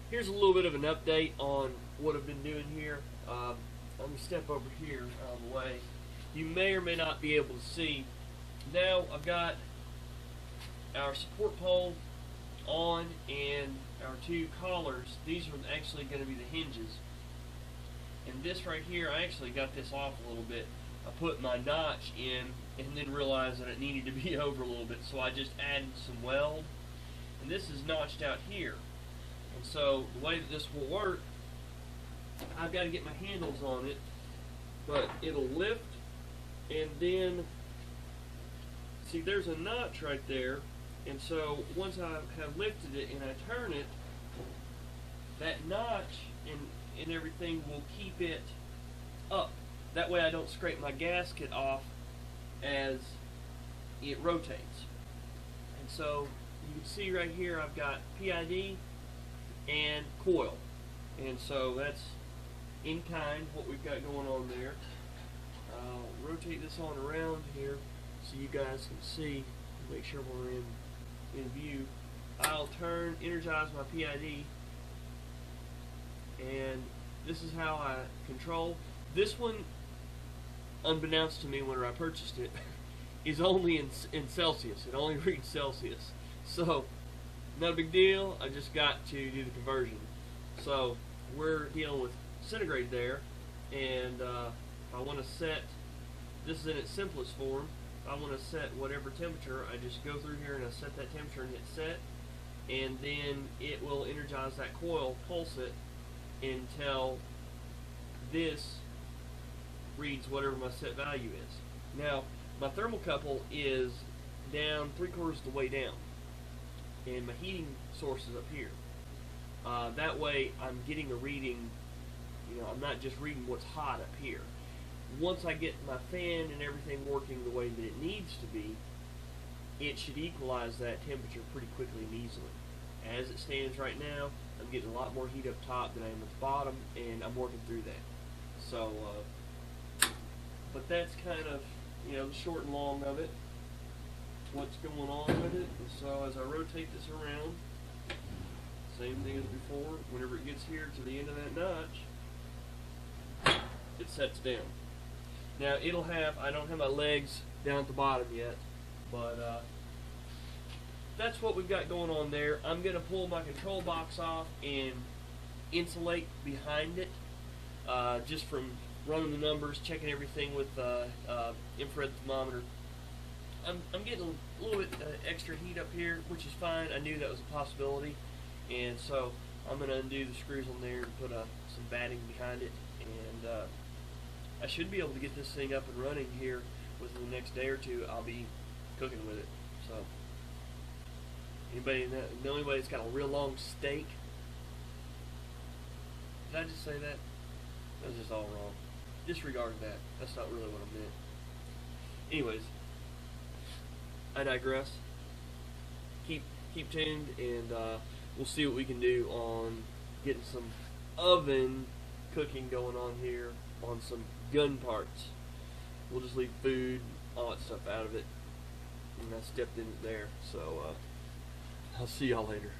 Here's a little bit of an update on what I've been doing here. Let me step over here out of the way. You may or may not be able to see. Now I've got our support pole on and our two collars. These are actually going to be the hinges. And this right here, I actually got this off a little bit. I put my notch in and then realized that it needed to be over a little bit, so I just added some weld. And this is notched out here. And so the way that this will work, I've got to get my handles on it, but it'll lift, and then see there's a notch right there, and so once I have lifted it and I turn it, that notch and everything will keep it up. That way I don't scrape my gasket off as it rotates. And so you can see right here I've got PID and coil, and so that's in kind what we've got going on there. I'll rotate this on around here so you guys can see, make sure we're in view. I'll turn, energize my PID, and this is how I control. This one, unbeknownst to me when I purchased it, is only in Celsius. It only reads Celsius. So, not a big deal. I just got to do the conversion. So, we're dealing with centigrade there, and I want to set, this is in its simplest form, I want to set whatever temperature, I just go through here and I set that temperature and hit set, and then it will energize that coil, pulse it, until this reads whatever my set value is. Now, my thermocouple is down 3/4 of the way down, and my heating source is up here. That way I'm getting a reading, I'm not just reading what's hot up here. Once I get my fan and everything working the way that it needs to be, it should equalize that temperature pretty quickly and easily. As it stands right now, I'm getting a lot more heat up top than I am at the bottom, and I'm working through that. So, but that's kind of, the short and long of it, what's going on with it. And so as I rotate this around, same thing as before, whenever it gets here to the end of that notch, it sets down. Now it'll have, I don't have my legs down at the bottom yet, but that's what we've got going on there. I'm going to pull my control box off and insulate behind it, just from running the numbers, checking everything with infrared thermometer. I'm getting a little bit extra heat up here, which is fine. I knew that was a possibility, and so I'm going to undo the screws on there and put some batting behind it, and I should be able to get this thing up and running here within the next day or two. I'll be cooking with it. So anybody know anybody that's got a real long steak? Did I just say that? That was just all wrong. Disregard that. That's not really what I meant. Anyways, I digress. Keep tuned, and we'll see what we can do on getting some oven cooking going on here on some gun parts. We'll just leave food, all that stuff out of it, and I stepped in it there. So I'll see y'all later.